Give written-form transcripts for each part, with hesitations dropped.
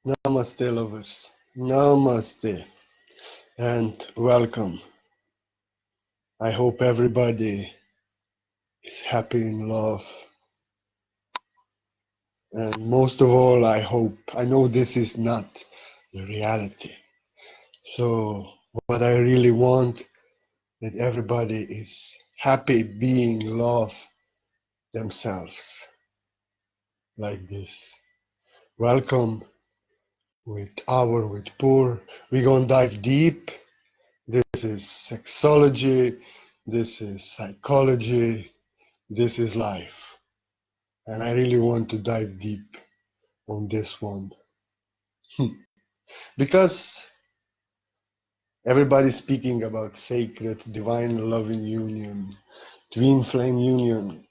Namaste, lovers. Namaste and welcome. I hope everybody is happy in love. And most of all, I know this is not the reality. So, what I really want that everybody is happy being love themselves like this. Welcome with Pur. We're gonna dive deep. This is sexology. This is psychology. This is life. And I really want to dive deep on this one. Because everybody's speaking about sacred, divine loving union, twin flame union,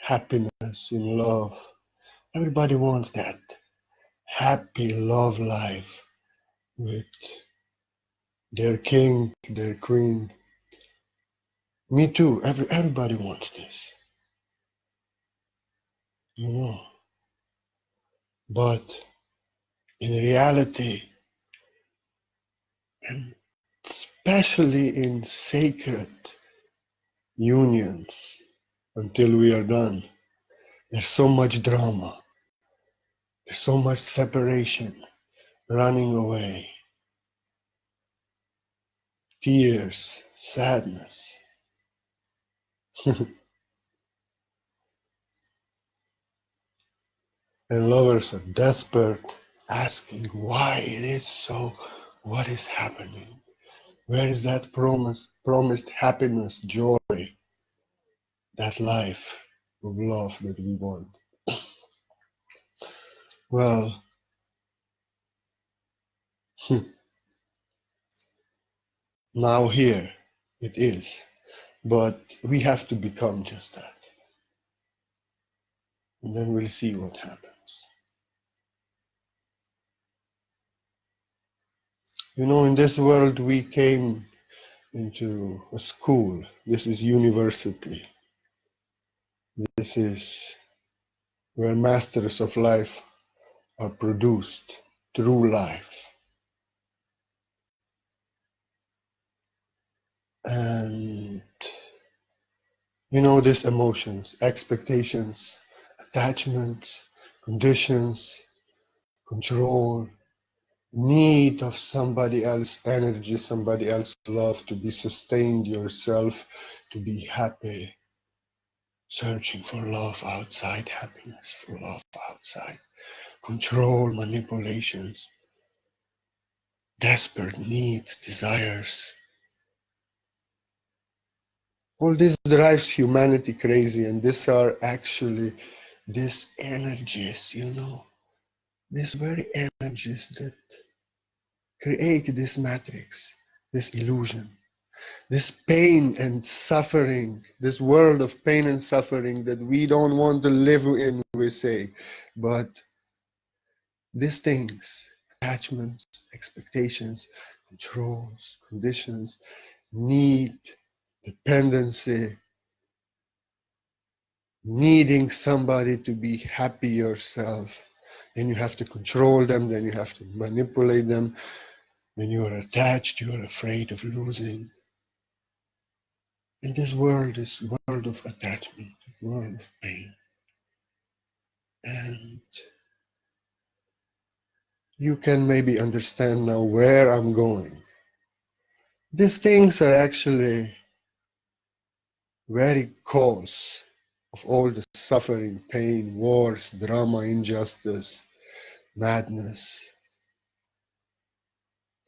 happiness in love. Everybody wants that happy love life with their king, their queen. Me too. Everybody wants this. You know. But in reality, and especially in sacred unions, until we are done, there's so much drama, there's so much separation, running away, tears, sadness. And lovers are desperate, asking why it is so, what is happening? Where is that promised happiness, joy, that life of love that we want? Well, now here it is, but we have to become just that. And then we'll see what happens. You know, in this world we came into a school. This is university. This is where masters of life are produced through life. And you know, these emotions, expectations, attachments, conditions, control, need of somebody else's energy, somebody else's love to be sustained yourself, to be happy, searching for love outside, happiness for love outside, control, manipulations, desperate needs, desires. All this drives humanity crazy, and these are actually these energies, you know, these very energies that create this matrix, this illusion. This pain and suffering, this world of pain and suffering that we don't want to live in, we say. But these things, attachments, expectations, controls, conditions, need, dependency, needing somebody to be happy yourself. Then you have to control them, then you have to manipulate them. When you are attached, you are afraid of losing. And this world is a world of attachment, a world of pain. And you can maybe understand now where I'm going. These things are actually very cause of all the suffering, pain, wars, drama, injustice, madness.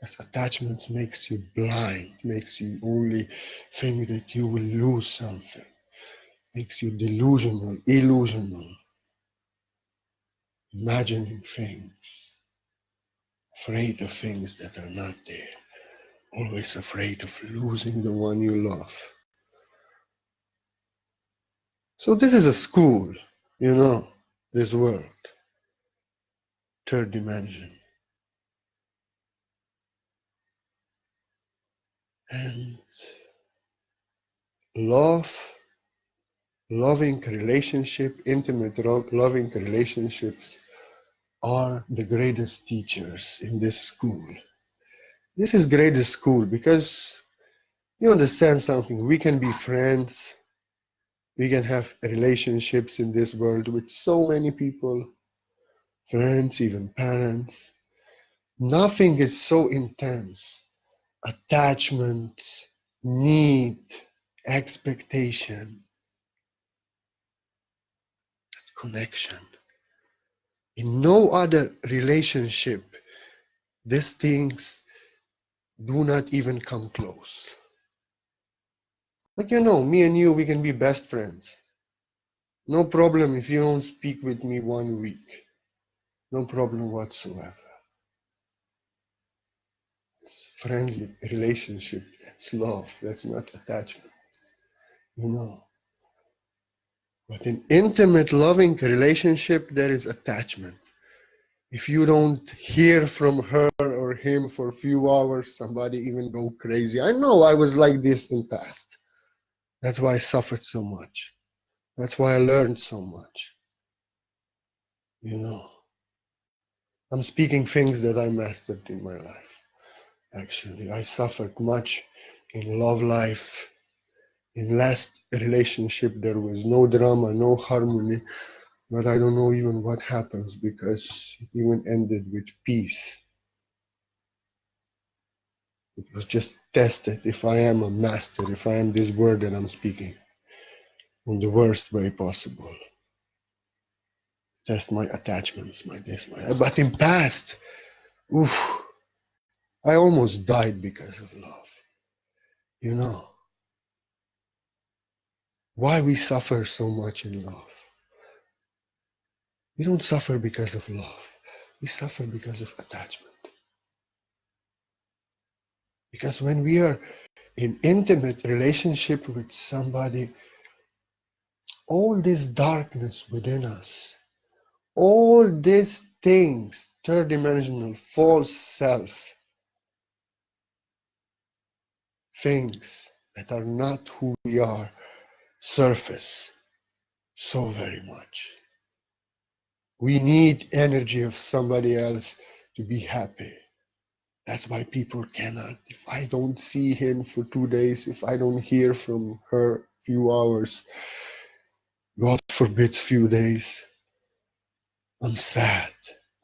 Because attachments makes you blind, makes you only think that you will lose something, makes you delusional, illusional, imagining things, afraid of things that are not there, always afraid of losing the one you love. So this is a school, you know, this world, third dimension. And love, loving relationship, intimate loving relationships are the greatest teachers in this school. This is greatest school because you understand something. We can be friends. We can have relationships in this world with so many people, friends, even parents. Nothing is so intense. Attachment, need, expectation, connection. In no other relationship, these things do not even come close. Like, me and you, we can be best friends. No problem if you don't speak with me 1 week. No problem whatsoever. It's friendly relationship. That's love. That's not attachment. But in intimate, loving relationship, there is attachment. If you don't hear from her or him for a few hours, somebody even go crazy. I know I was like this in past. That's why I suffered so much. That's why I learned so much. I'm speaking things that I mastered in my life. Actually, I suffered much in love life. In last relationship, there was no drama, no harmony, but I don't know even what happens because it even ended with peace. It was just tested if I am a master, if I am this word that I'm speaking in the worst way possible. Test my attachments, my this, my that. But in past, I almost died because of love. Why we suffer so much in love? We don't suffer because of love. We suffer because of attachment. Because when we are in intimate relationship with somebody, all this darkness within us, all these things, third dimensional, false self, things that are not who we are, surface so very much. We need energy of somebody else to be happy. That's why people cannot. If I don't see him for 2 days, if I don't hear from her few hours, God forbid few days, I'm sad,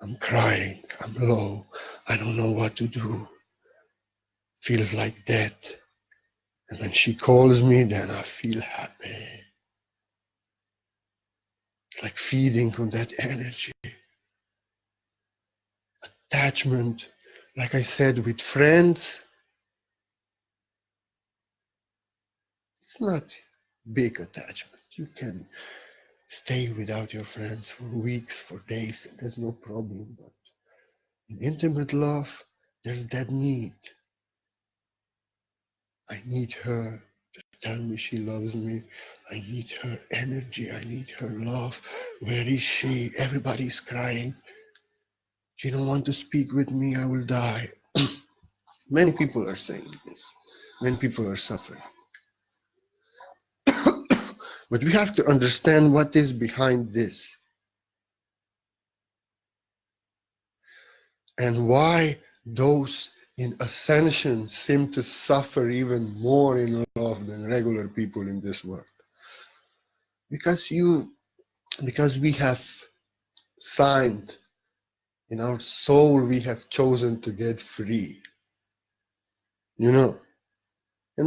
I'm crying, I'm low, I don't know what to do. Feels like death. And when she calls me, then I feel happy. It's like feeding on that energy. Attachment, like I said, with friends, it's not big attachment. You can stay without your friends for weeks, for days, and there's no problem. But in intimate love, there's that need. I need her to tell me she loves me. I need her energy. I need her love. Where is she? Everybody's crying. She don't want to speak with me. I will die. Many people are saying this. Many people are suffering. But we have to understand what is behind this and why those in ascension seem to suffer even more in love than regular people in this world. Because we have signed in our soul, we have chosen to get free. And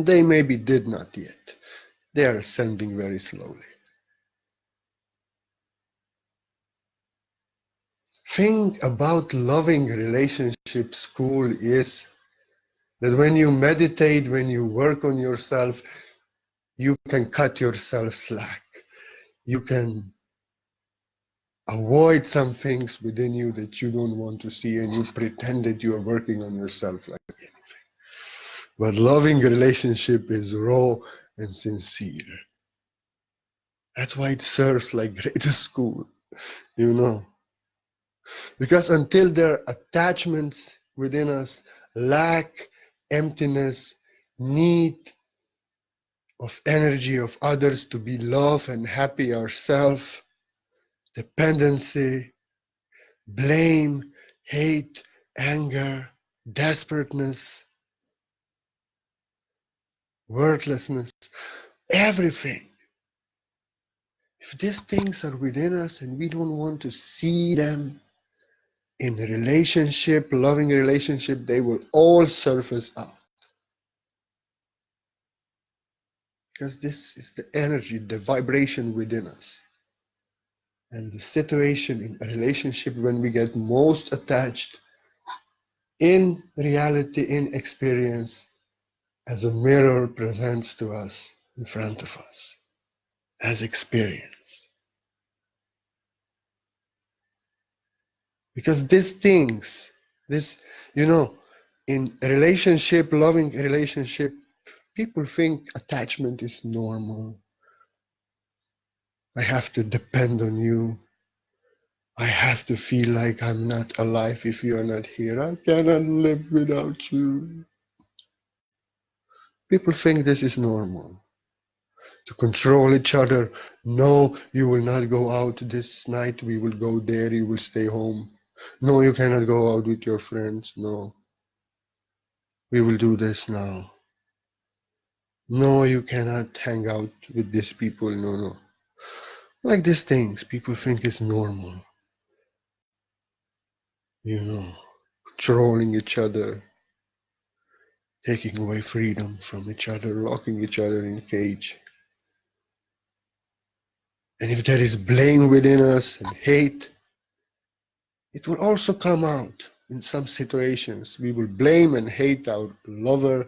they maybe did not yet. They are ascending very slowly. Thing about loving relationship school is that when you meditate, when you work on yourself, you can cut yourself slack. You can avoid some things within you that you don't want to see, and you pretend that you are working on yourself like anything. But loving relationship is raw and sincere. That's why it serves like greatest school, Because until there are attachments within us, lack, emptiness, need of energy of others to be loved and happy ourselves, dependency, blame, hate, anger, desperateness, worthlessness, everything. If these things are within us and we don't want to see them in a relationship, loving relationship, they will all surface out. Because this is the energy, the vibration within us. And the situation in a relationship when we get most attached in reality, in experience, as a mirror presents to us in front of us, as experience. Because these things, in a relationship, loving a relationship, people think attachment is normal. I have to depend on you. I have to feel like I'm not alive if you're not here. I cannot live without you. People think this is normal. To control each other. No, you will not go out this night. We will go there. You will stay home. No, you cannot go out with your friends. No. We will do this now. No, you cannot hang out with these people. No, no. Like these things, people think is normal. Controlling each other, taking away freedom from each other, locking each other in a cage. And if there is blame within us and hate, it will also come out in some situations. We will blame and hate our lover,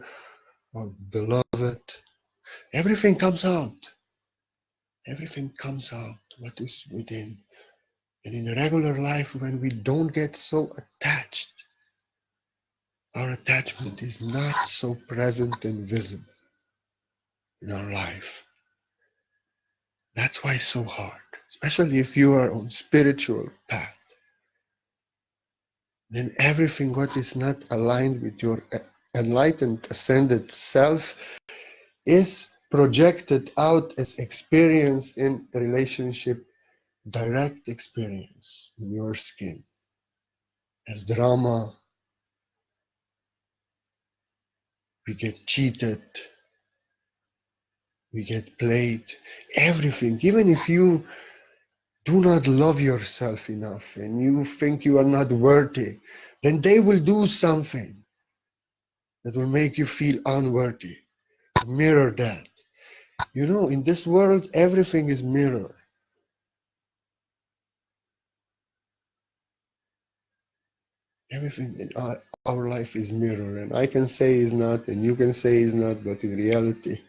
our beloved. Everything comes out. Everything comes out, what is within. And in a regular life, when we don't get so attached, our attachment is not so present and visible in our life. That's why it's so hard, especially if you are on spiritual path. Then everything what is not aligned with your enlightened, ascended self is projected out as experience in a relationship, direct experience in your skin, as drama. We get cheated, we get played, everything. Even if you do not love yourself enough and you think you are not worthy, then they will do something that will make you feel unworthy. Mirror that. In this world, everything is mirror. Everything in our life is mirror. And I can say is not, and you can say is not, but in reality,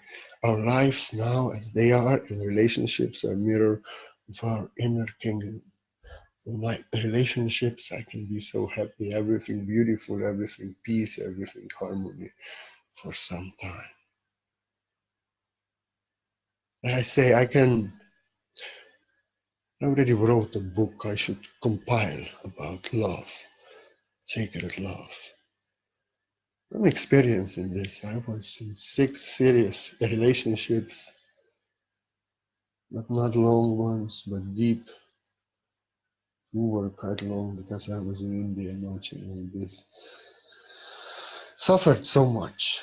our lives now, as they are in relationships, are mirror of our inner kingdom. In my relationships, I can be so happy, everything beautiful, everything peace, everything harmony for some time. And I say I already wrote a book I should compile about love, sacred love. I'm experiencing this. I was in 6 serious relationships, but not long ones, but deep. 2 were quite long because I was in India watching all this. Suffered so much,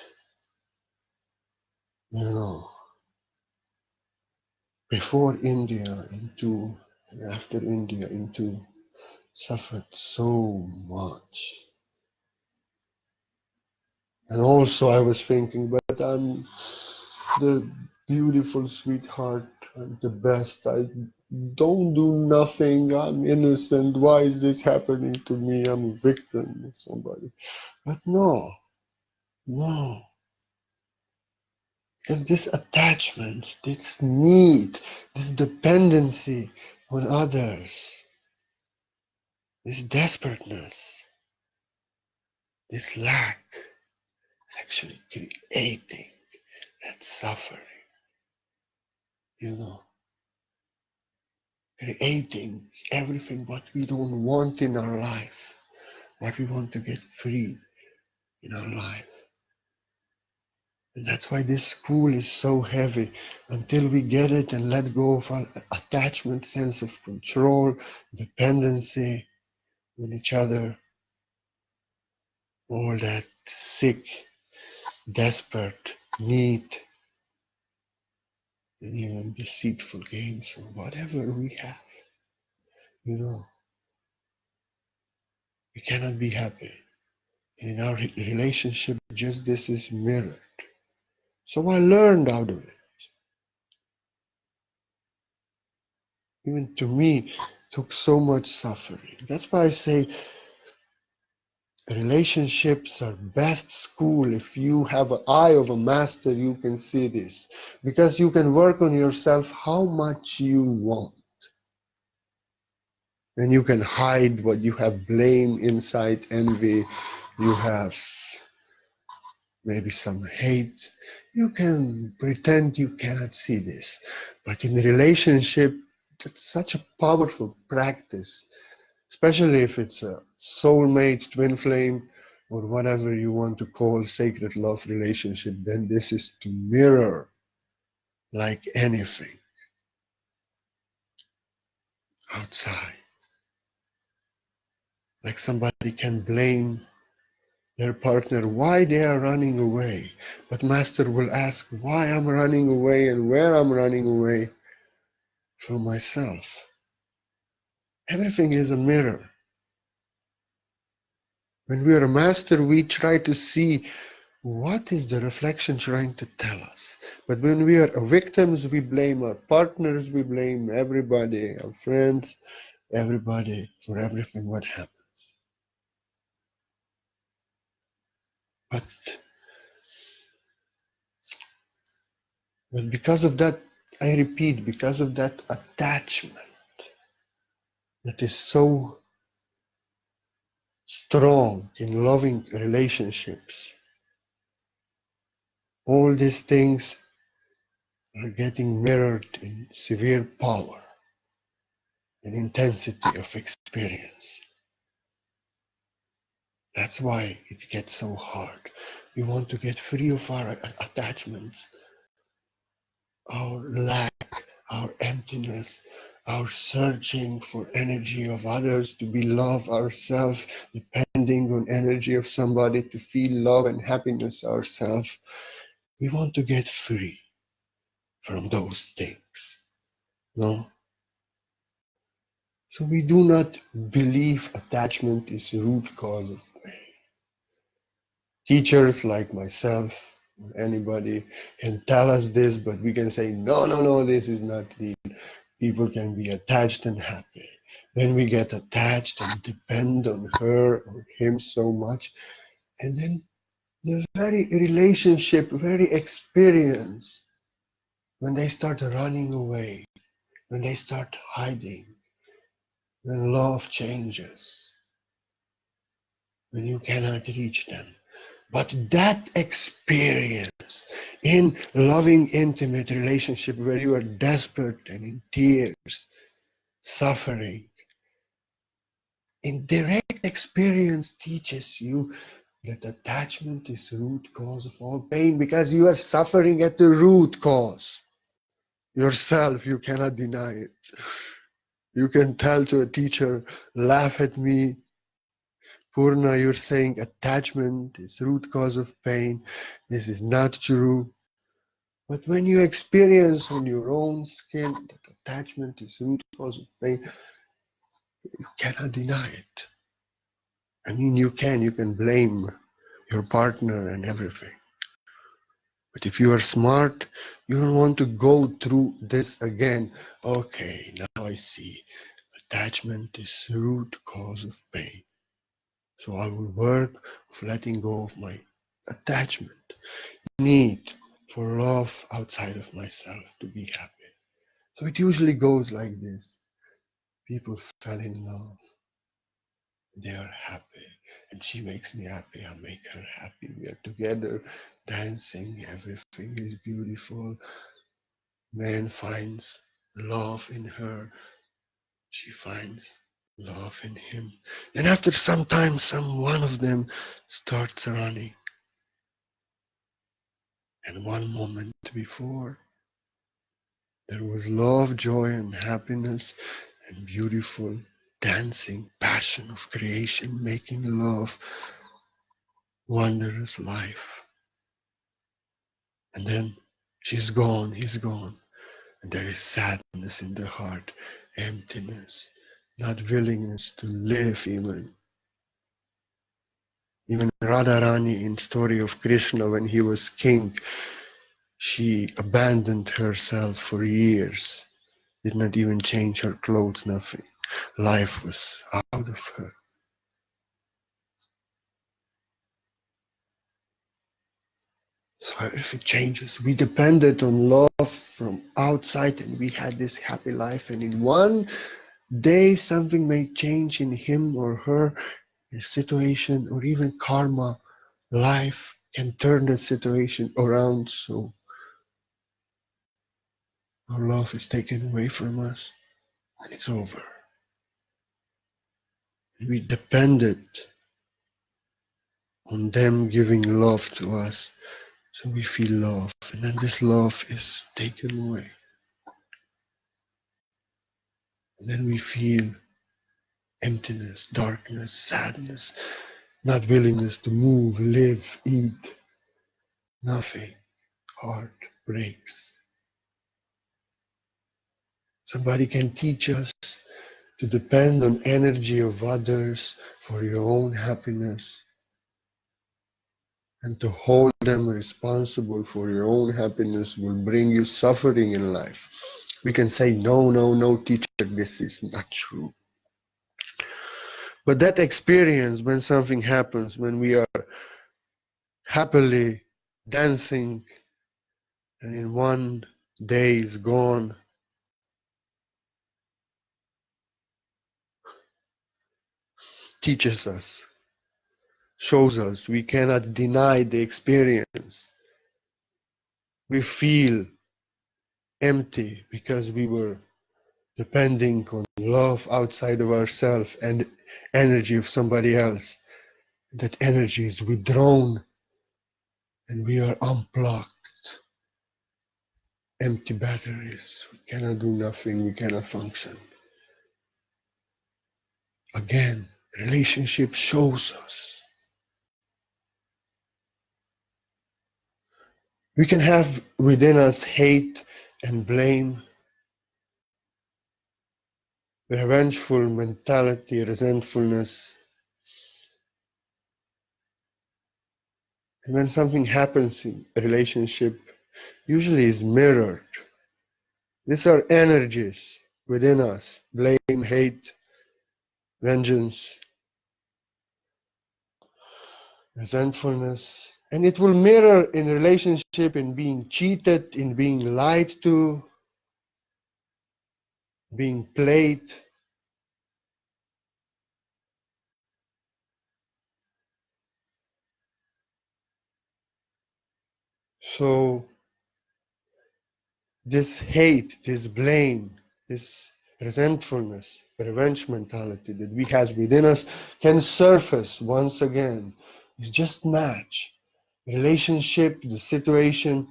before India into, and after India into, suffered so much. And also I was thinking, but I'm the beautiful sweetheart, I'm the best, I don't do nothing, I'm innocent, why is this happening to me? I'm a victim of somebody. But no. Because this attachment, this need, this dependency on others, this desperateness, this lack is actually creating that suffering, creating everything what we don't want in our life, what we want to get free in our life. And that's why this school is so heavy. Until we get it and let go of our attachment, sense of control, dependency, on each other, all that sick, desperate need, and even deceitful games or whatever we have. You know, we cannot be happy. And in our relationship, just this is mirrored. So I learned out of it. Even to me, it took so much suffering. That's why I say relationships are best school. If you have an eye of a master, you can see this. Because you can work on yourself how much you want. And you can hide what you have, blame, insight, envy. You have maybe some hate. You can pretend you cannot see this. But in a relationship, it's such a powerful practice, especially if it's a soulmate, twin flame, or whatever you want to call sacred love relationship. Then this is to mirror like anything outside. Like somebody can blame their partner why they are running away, but master will ask why I'm running away and where I'm running away from myself. Everything is a mirror. When we are a master, we try to see what is the reflection trying to tell us. But when we are victims, we blame our partners, we blame everybody, our friends, everybody for everything what happens. But because of that, I repeat, because of that attachment that is so strong in loving relationships, all these things are getting mirrored in severe power and intensity of experience. That's why it gets so hard. We want to get free of our attachments, our lack, our emptiness, our searching for energy of others to be love ourselves, depending on energy of somebody to feel love and happiness ourselves. We want to get free from those things. No? So we do not believe attachment is the root cause of pain. Teachers like myself or anybody can tell us this, but we can say, no, no, no, this is not real. People can be attached and happy. Then we get attached and depend on her or him so much. And then the very relationship, very experience, when they start running away, when they start hiding, when love changes, when you cannot reach them. But that experience in loving, intimate relationship where you are desperate and in tears, suffering, in direct experience teaches you that attachment is the root cause of all pain because you are suffering at the root cause. Yourself, you cannot deny it. You can tell to a teacher, laugh at me, Purna, you're saying attachment is root cause of pain. This is not true. But when you experience on your own skin that attachment is root cause of pain, you cannot deny it. I mean, you can blame your partner and everything. But if you are smart, you don't want to go through this again. Okay, now I see. Attachment is the root cause of pain. So I will work of letting go of my attachment, need for love outside of myself to be happy. So it usually goes like this. People fell in love. They are happy. And she makes me happy. I make her happy. We are together dancing. Everything is beautiful. Man finds love in her. She finds love in him. And after some time, one of them starts running. And one moment before, there was love, joy, and happiness, and beautiful dancing passion of creation, making love wondrous life. And then she's gone, he's gone, and there is sadness in the heart, emptiness, not willingness to live even. Even Radharani in story of Krishna, when he was king, she abandoned herself for years, did not even change her clothes, nothing. Life was out of her. So everything changes. We depended on love from outside and we had this happy life, and in one day something may change in him or her, a situation or even karma. Life can turn the situation around, so our love is taken away from us and it's over. We depended on them giving love to us, so we feel love, and then this love is taken away. And then we feel emptiness, darkness, sadness, not willingness to move, live, eat, nothing. Heart breaks. Somebody can teach us to depend on energy of others for your own happiness and to hold them responsible for your own happiness will bring you suffering in life. We can say, no, no, no, teacher, this is not true. But that experience, when something happens, when we are happily dancing and in one day is gone, teaches us, shows us we cannot deny the experience. We feel empty because we were depending on love outside of ourselves and energy of somebody else. That energy is withdrawn and we are unplugged. Empty batteries. We cannot do nothing. We cannot function. Again, relationship shows us. We can have within us hate and blame, revengeful mentality, resentfulness. And when something happens in a relationship, usually is mirrored. These are energies within us: blame, hate, vengeance, resentfulness. And it will mirror in relationship, in being cheated, in being lied to, being played. So this hate, this blame, this resentfulness, revenge mentality that we have within us can surface once again. It's just match. Relationship, the situation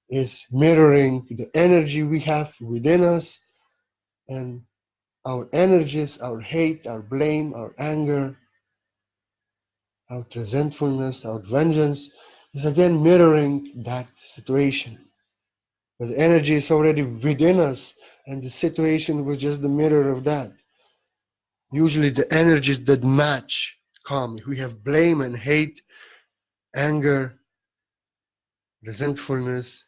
is mirroring the energy we have within us, and our energies, our hate, our blame, our anger, our resentfulness, our vengeance is again mirroring that situation. But the energy is already within us, and the situation was just the mirror of that. Usually the energies that match come. If we have blame and hate, anger, resentfulness,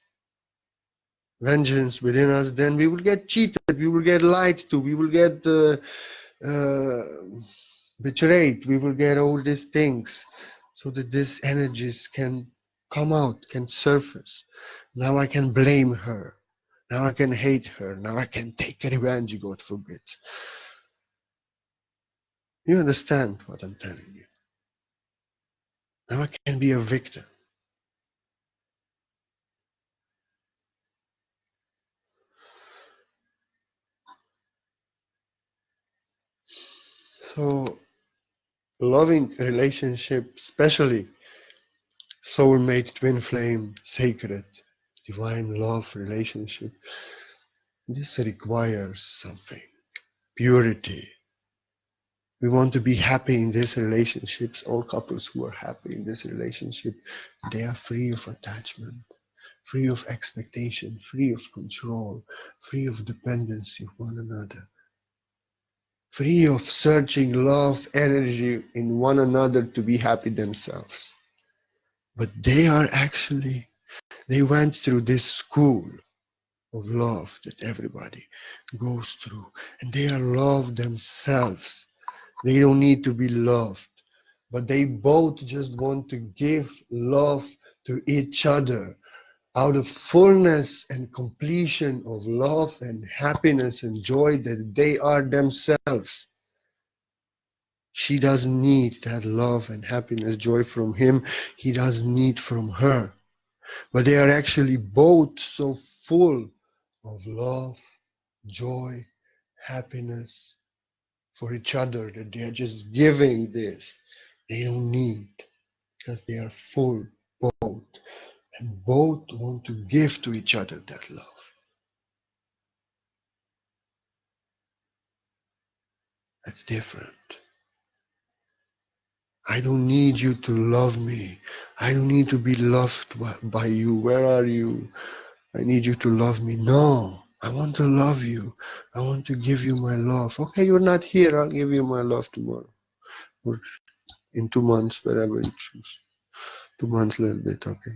vengeance within us, then we will get cheated, we will get lied to, we will get betrayed, we will get all these things, so that these energies can come out, can surface. Now I can blame her. Now I can hate her. Now I can take revenge, God forbid. You understand what I'm telling you? Now I can be a victim. So loving relationship, especially soulmate, twin flame, sacred, divine love relationship, this requires something. Purity, We want to be happy in these relationships. All couples who are happy in this relationship, they are free of attachment, free of expectation, free of control, free of dependency of one another, free of searching love, energy in one another to be happy themselves. But they went through this school of love that everybody goes through, and they are loved themselves. They don't need to be loved, but they both just want to give love to each other out of fullness and completion of love and happiness and joy that they are themselves. She doesn't need that love and happiness, joy from him. He doesn't need from her. But they are actually both so full of love, joy, happiness for each other that they are just giving this. They don't need, because they are full both. And both want to give to each other that love. That's different. I don't need you to love me. I don't need to be loved by you. Where are you? I need you to love me. No, I want to love you. I want to give you my love. Okay, you're not here. I'll give you my love tomorrow. Or in 2 months, wherever you choose. 2 months, a little bit. Okay.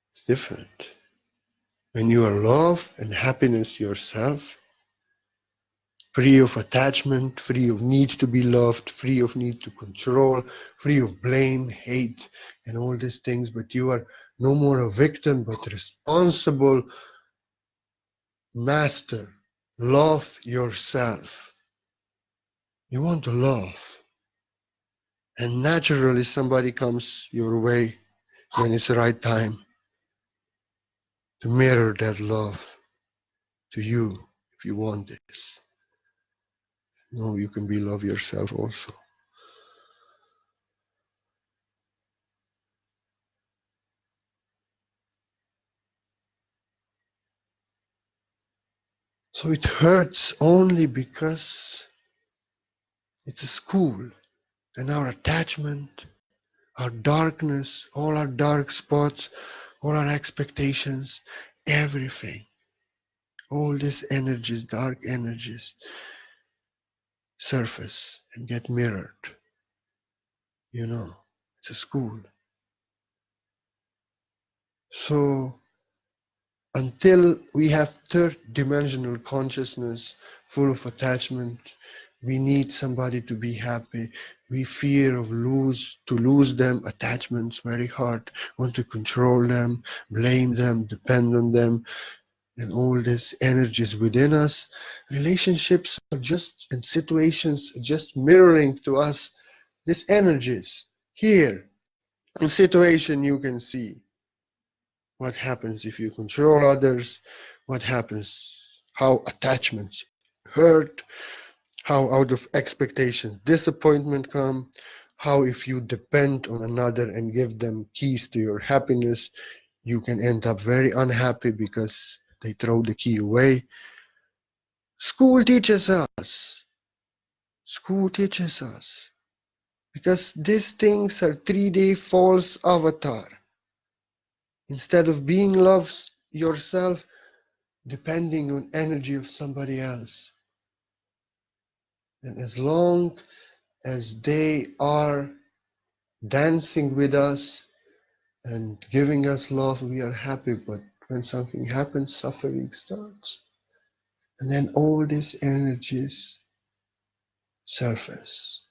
It's different. When you are love and happiness yourself, free of attachment, free of need to be loved, free of need to control, free of blame, hate, and all these things, but you are no more a victim, but responsible master. Love yourself. You want to love. And naturally somebody comes your way when it's the right time to mirror that love to you if you want this. No, you can be love yourself also. So it hurts only because it's a school, and our attachment, our darkness, all our dark spots, all our expectations, everything, all these energies, dark energies, surface and get mirrored. It's a school. So until we have third dimensional consciousness full of attachment, we need somebody to be happy. We fear of to lose them, attachments very hard, want to control them, blame them, depend on them, and all these energies within us. Relationships are just, and situations just mirroring to us these energies. Here, in situation you can see what happens if you control others, what happens, how attachments hurt, how out of expectations disappointment come, how if you depend on another and give them keys to your happiness, you can end up very unhappy because they throw the key away. School teaches us. School teaches us. Because these things are 3D false avatar. Instead of being loved yourself, depending on energy of somebody else. And as long as they are dancing with us and giving us love, we are happy. But when something happens, suffering starts. And then all these energies surface.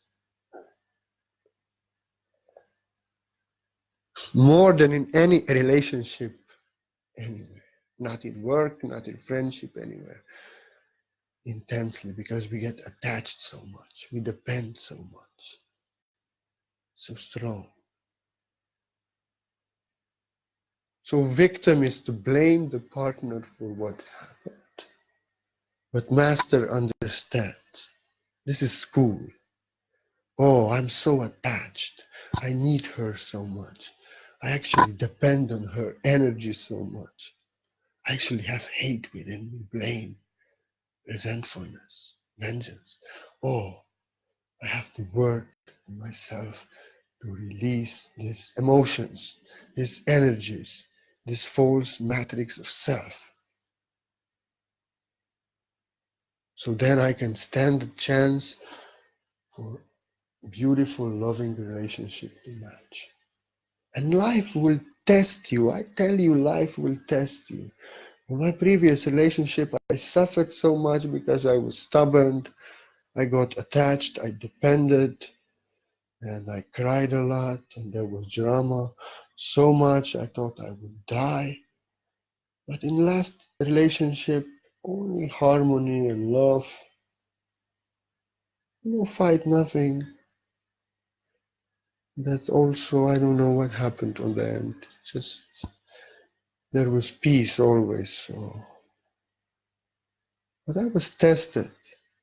More than in any relationship anywhere. Not in work, not in friendship, anywhere. Intensely, because we get attached so much. We depend so much. So strong. So victim is to blame the partner for what happened. But master understands. This is school. Oh, I'm so attached. I need her so much. I actually depend on her energy so much. I actually have hate within me, blame, resentfulness, vengeance. Oh, I have to work on myself to release these emotions, these energies, this false matrix of self. So then I can stand a chance for beautiful, loving relationship to match. And life will test you. I tell you, life will test you. In my previous relationship, I suffered so much because I was stubborn. I got attached, I depended, and I cried a lot, and there was drama. So much I thought I would die. But in last relationship, only harmony and love. No fight, nothing. That also, I don't know what happened on the end. Just, there was peace always. So. But I was tested.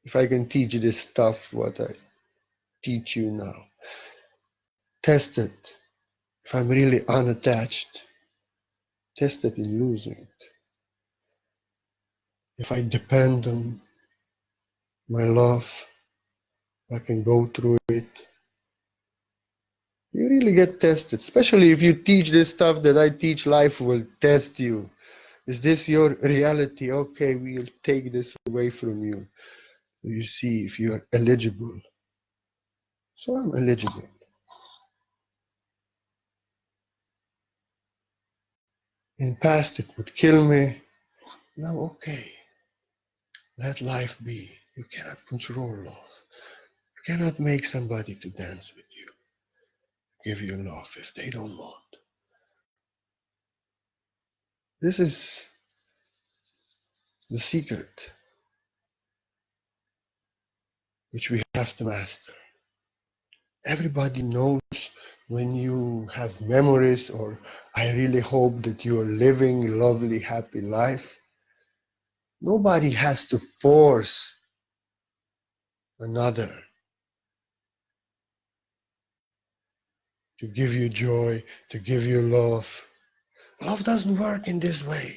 If I can teach this stuff, what I teach you now. Tested. If I'm really unattached. Tested in losing. If I depend on my love, I can go through it. You really get tested, especially if you teach this stuff that I teach. Life will test you. Is this your reality? Okay, we'll take this away from you. You see if you are eligible. So I'm eligible. In past it would kill me. Now okay, let life be. You cannot control love. You cannot make somebody to dance with you, give you love if they don't want. This is the secret which we have to master. Everybody knows when you have memories, or I really hope that you are living a lovely, happy life. Nobody has to force another to give you joy, to give you love. Love doesn't work in this way.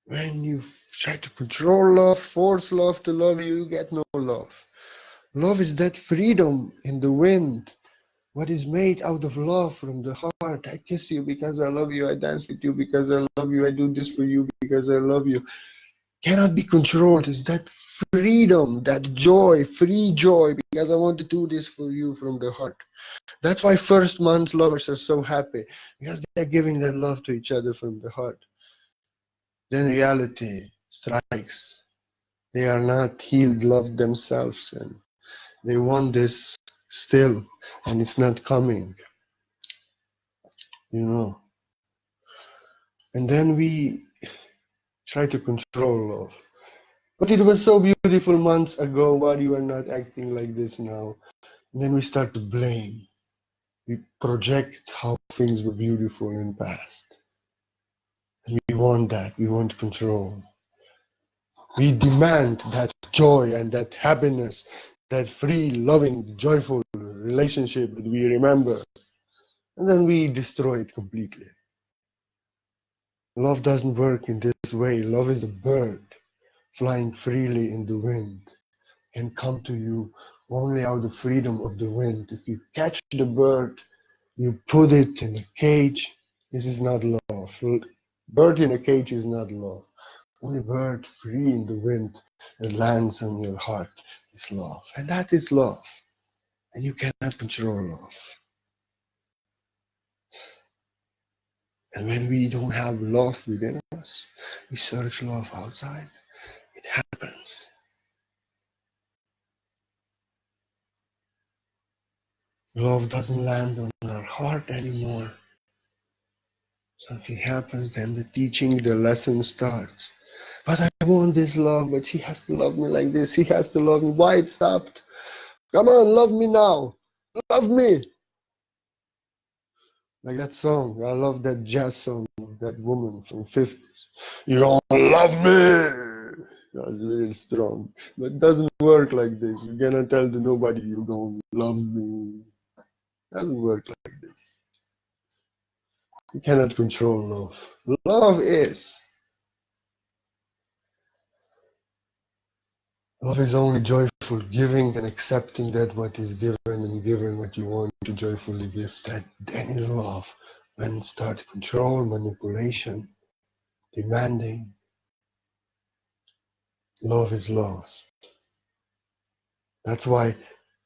When you try to control love, force love to love you, you get no love. Love is that freedom in the wind. What is made out of love from the heart. I kiss you because I love you. I dance with you because I love you. I do this for you because I love you. Cannot be controlled. It's that freedom, that joy, free joy, because I want to do this for you from the heart. That's why first month lovers are so happy, because they're giving that love to each other from the heart. Then reality strikes. They are not healed love themselves, and they want this still, and it's not coming, you know. And then we try to control love. But it was so beautiful months ago, why you are not acting like this now? And then we start to blame. We project how things were beautiful in the past. And we want that, we want control. We demand that joy and that happiness, that free, loving, joyful relationship that we remember. And then we destroy it completely. Love doesn't work in this way. Love is a bird flying freely in the wind, can come to you only out of the freedom of the wind. If you catch the bird, you put it in a cage, this is not love. Bird in a cage is not love. Only bird free in the wind that lands on your heart is love. And that is love. And you cannot control love. And when we don't have love within us, we search love outside. It happens. Love doesn't land on our heart anymore. Something happens, then the teaching, the lesson starts. But I want this love, but she has to love me like this. He has to love me. Why it stopped? Come on, love me now. Love me. Like that song. I love that jazz song of that woman from 50s. You don't love me. That's really strong. But it doesn't work like this. You cannot tell to nobody you don't love me. Doesn't work like this. You cannot control love. Love is. Love is only joyful giving and accepting that what is given and giving what you want to joyfully give. That then is love. When it starts control, manipulation, demanding, love is lost. That's why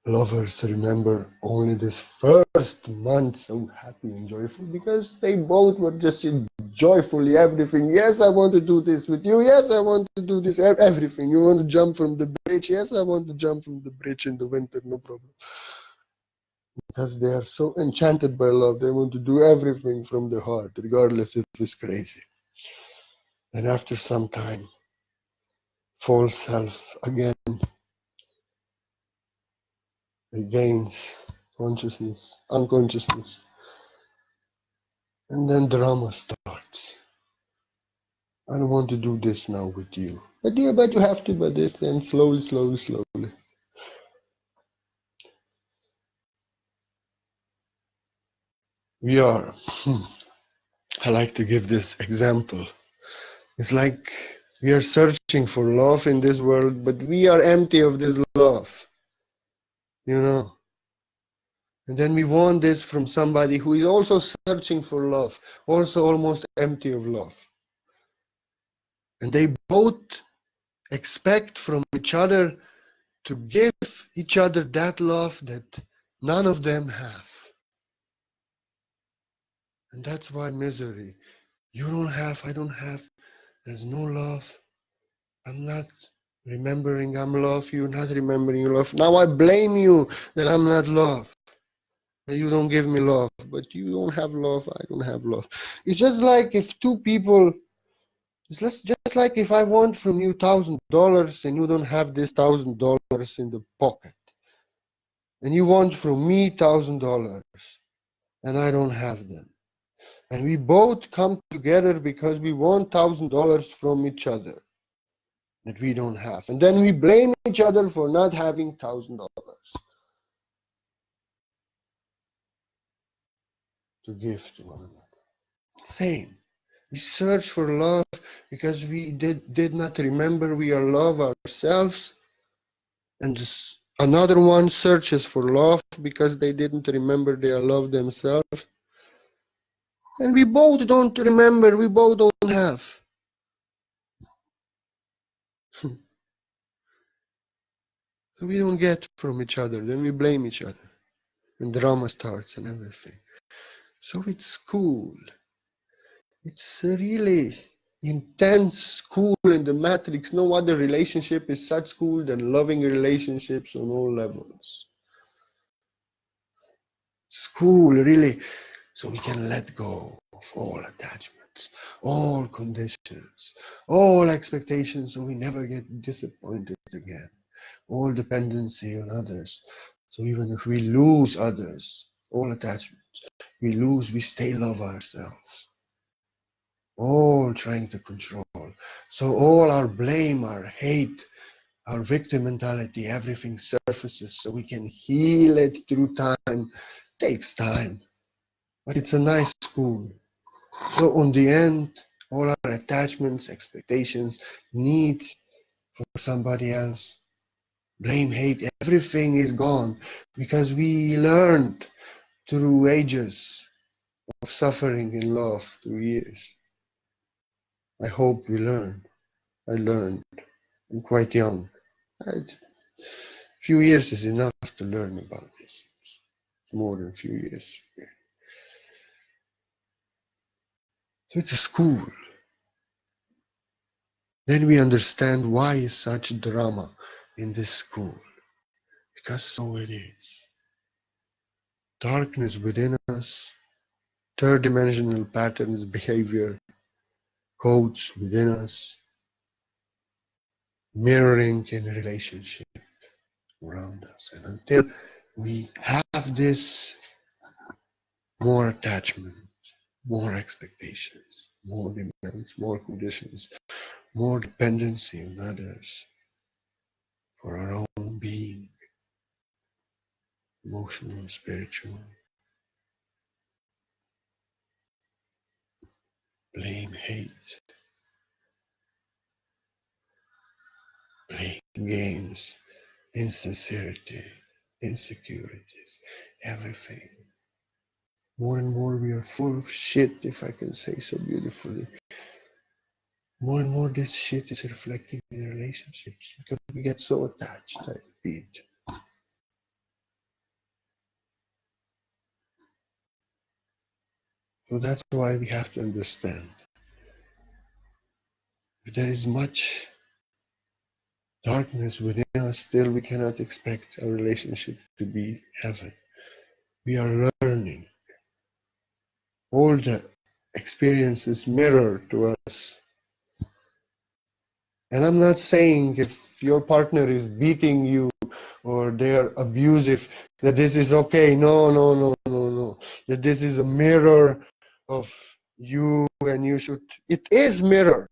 lovers remember only this first month so happy and joyful, because they both were just joyfully everything. Yes, I want to do this with you. Yes, I want to do this, everything. You want to jump from the bridge? Yes, I want to jump from the bridge in the winter, no problem. Because they are so enchanted by love, they want to do everything from the heart, regardless if it's crazy. And after some time, false self again regains consciousness, unconsciousness, and then drama starts. I don't want to do this now with you. But yeah, but you have to, but this, then slowly, slowly, slowly. We are, I like to give this example. It's like we are searching for love in this world, but we are empty of this love, you know. And then we want this from somebody who is also searching for love, also almost empty of love. And they both expect from each other to give each other that love that none of them have. And that's why misery. You don't have, I don't have, there's no love. I'm not remembering I'm love, you're not remembering your love. Now I blame you that I'm not love. That you don't give me love, but you don't have love, I don't have love. It's just like if two people, it's just like if I want from you $1,000 and you don't have this $1,000 in the pocket. And you want from me $1,000 and I don't have them. And we both come together because we want $1,000 from each other that we don't have. And then we blame each other for not having $1,000 to give to one another. Same. We search for love because we did not remember we are love ourselves. And another one searches for love because they didn't remember they are love themselves. And we both don't remember, we both don't have. So we don't get from each other, then we blame each other. And drama starts and everything. So it's cool. It's a really intense cool in the matrix. No other relationship is such cool than loving relationships on all levels. It's cool, really. So we can let go of all attachments, all conditions, all expectations, so we never get disappointed again. All dependency on others. So even if we lose others, all attachments, we still love ourselves. All trying to control. So all our blame, our hate, our victim mentality, everything surfaces so we can heal it through time. Takes time, but it's a nice school. So on the end, all our attachments, expectations, needs for somebody else, blame, hate, everything is gone because we learned through ages of suffering in love, through years. I hope we learned. I learned. I'm quite young. A few years is enough to learn about this. It's more than a few years. Yeah. So it's a school. Then we understand why is such drama in this school. Because so it is. Darkness within us, third dimensional patterns, behavior, codes within us, mirroring in relationship around us. And until we have this, more attachment, more expectations, more demands, more conditions, more dependency on others for our own being, emotional, spiritual. blame, hate, playing games, insincerity, insecurities, everything. More and more we are full of shit, if I can say so beautifully. More and more this shit is reflecting in relationships because we get so attached, I repeat. So that's why we have to understand. If there is much darkness within us, still we cannot expect our relationship to be heaven. We are learning. All the experiences mirror to us. And I'm not saying if your partner is beating you or they're abusive, that this is okay. No. That this is a mirror of you and you should, it is mirror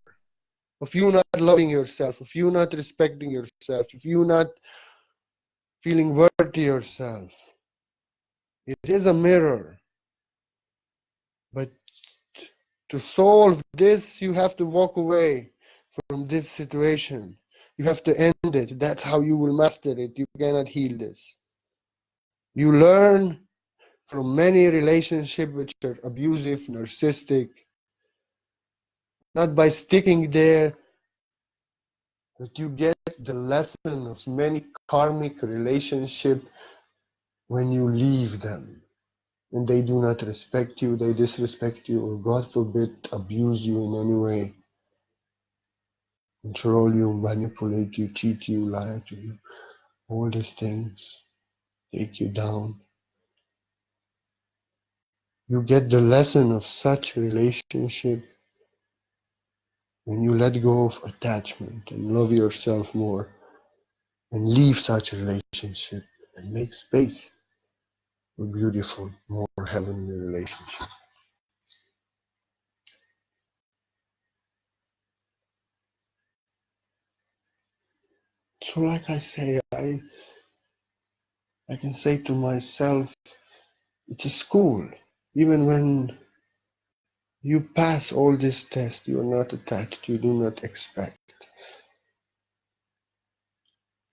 of you not loving yourself, of you not respecting yourself, of you not feeling worthy yourself. It is a mirror. But to solve this, you have to walk away from this situation. You have to end it. That's how you will master it. You cannot heal this. You learn from many relationships which are abusive, narcissistic, not by sticking there, but you get the lesson of many karmic relationships when you leave them. And they do not respect you, they disrespect you, or God forbid, abuse you in any way. Control you, manipulate you, cheat you, lie to you. All these things take you down. You get the lesson of such relationship when you let go of attachment and love yourself more and leave such relationship and make space for beautiful, more heavenly relationship. So like I say, I can say to myself, it's a school. Even when you pass all these tests, you are not attached, you do not expect.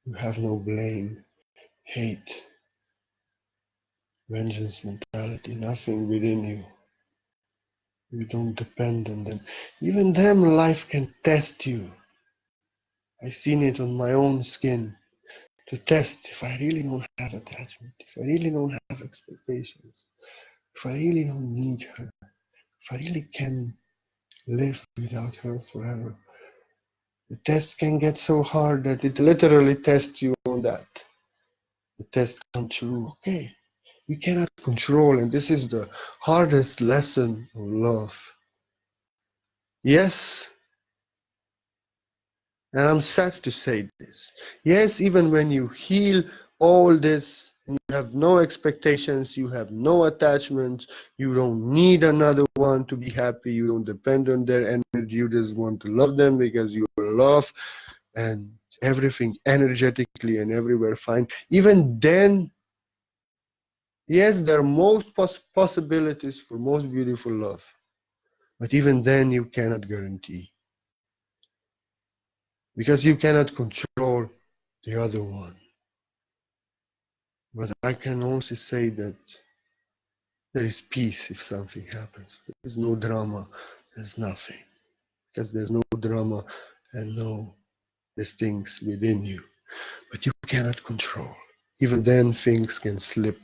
You have no blame, hate, vengeance mentality, nothing within you. You don't depend on them. Even them, life can test you. I've seen it on my own skin. To test if I really don't have attachment, if I really don't have expectations, if I really don't need her, if I really can live without her forever. The test can get so hard that it literally tests you on that. The test comes true. Okay, we cannot control, and this is the hardest lesson of love. Yes, and I'm sad to say this. Yes, even when you heal all this, and you have no expectations, you have no attachments, you don't need another one to be happy, you don't depend on their energy, you just want to love them because you love and everything energetically and everywhere fine. Even then, yes, there are most possibilities for most beautiful love, but even then you cannot guarantee because you cannot control the other one. But I can also say that there is peace if something happens. There is no drama, there's nothing. Because there's no drama and no these things within you. But you cannot control. Even then things can slip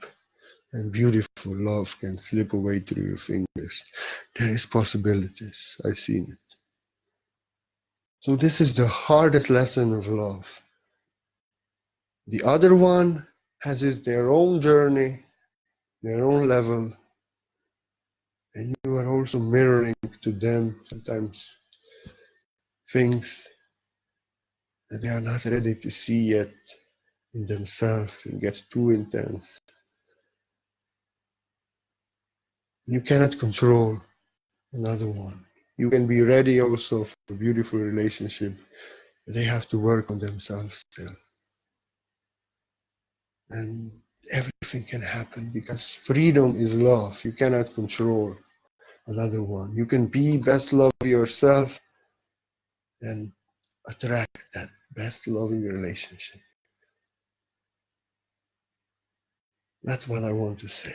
and beautiful love can slip away through your fingers. There is possibilities. I've seen it. So this is the hardest lesson of love. The other one has their own journey, their own level, and you are also mirroring to them sometimes things that they are not ready to see yet in themselves and get too intense. You cannot control another one. You can be ready also for a beautiful relationship, but they have to work on themselves still. And everything can happen because freedom is love. You cannot control. another one. You can be best love yourself and attract that best loving relationship. That's what I want to say.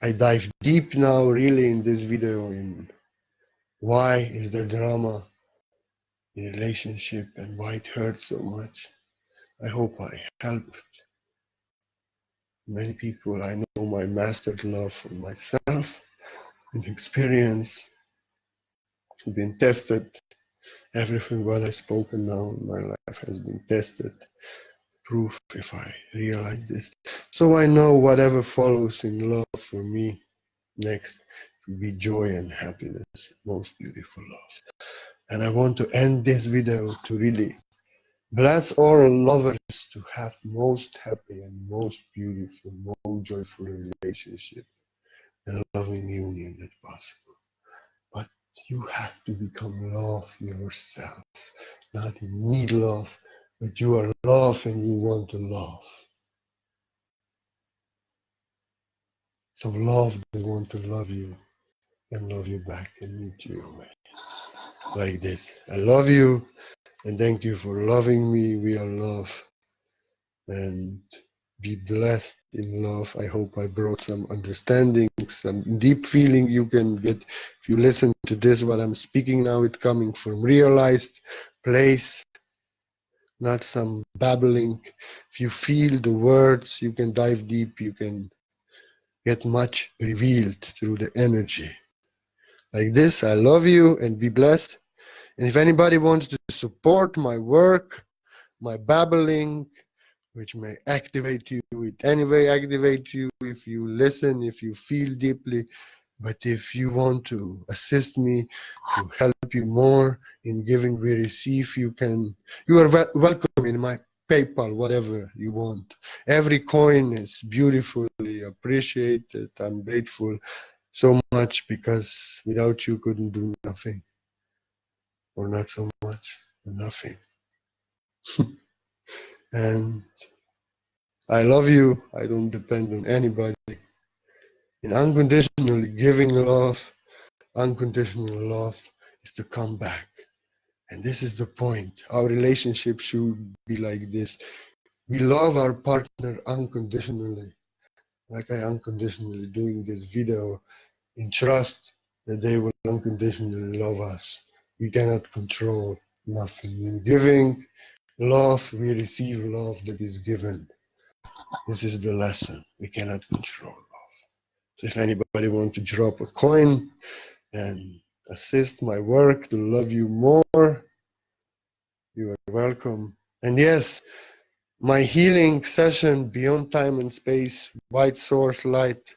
I dive deep now really in this video in why is there drama in relationship and why it hurts so much. I hope I helped many people. I know my mastered love for myself and experience been tested. Everything what I've spoken now in my life has been tested. Proof if I realize this. So I know whatever follows in love for me next to be joy and happiness, most beautiful love. And I want to end this video to really bless all lovers to have most happy and most beautiful, most joyful relationship and loving union that possible. But you have to become love yourself. Not you need love, but you are love and you want to love. So love, they want to love you and love you back and meet you like this. I love you and thank you for loving me. We are love and be blessed in love. I hope I brought some understanding, some deep feeling you can get if you listen to this. What I'm speaking now, it's coming from realized place, not some babbling. If you feel the words, you can dive deep, you can get much revealed through the energy. Like this, I love you and be blessed. And if anybody wants to support my work, my babbling, which may activate you, it anyway activates you if you listen, if you feel deeply. But if you want to assist me to help you more in giving we receive, you are welcome in my PayPal, whatever you want. Every coin is beautifully appreciated. I'm grateful so much because without you couldn't do nothing, or not so much, or nothing. And I love you. I don't depend on anybody. In unconditionally giving love, unconditional love is to come back. And this is the point. Our relationship should be like this. We love our partner unconditionally. Like I unconditionally doing this video in trust that they will unconditionally love us. We cannot control nothing. In giving love, we receive love that is given. This is the lesson. We cannot control love. So if anybody wants to drop a coin and assist my work to love you more, you are welcome. And yes, my healing session beyond time and space, white source light,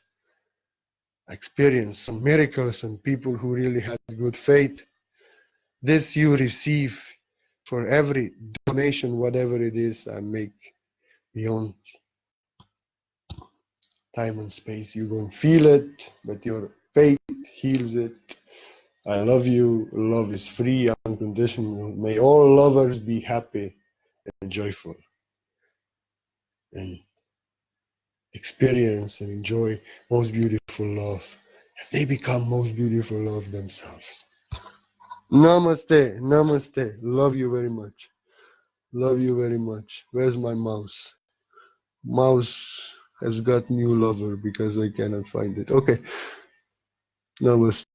I experienced some miracles and people who really had good faith. This you receive for every donation, whatever it is I make beyond time and space. You don't feel it, but your faith heals it. I love you. Love is free, unconditional. May all lovers be happy and joyful and experience and enjoy most beautiful love as they become most beautiful love themselves. Namaste. Namaste. Love you very much. Love you very much. Where's my mouse? Mouse has got new lover because I cannot find it. Okay. Namaste.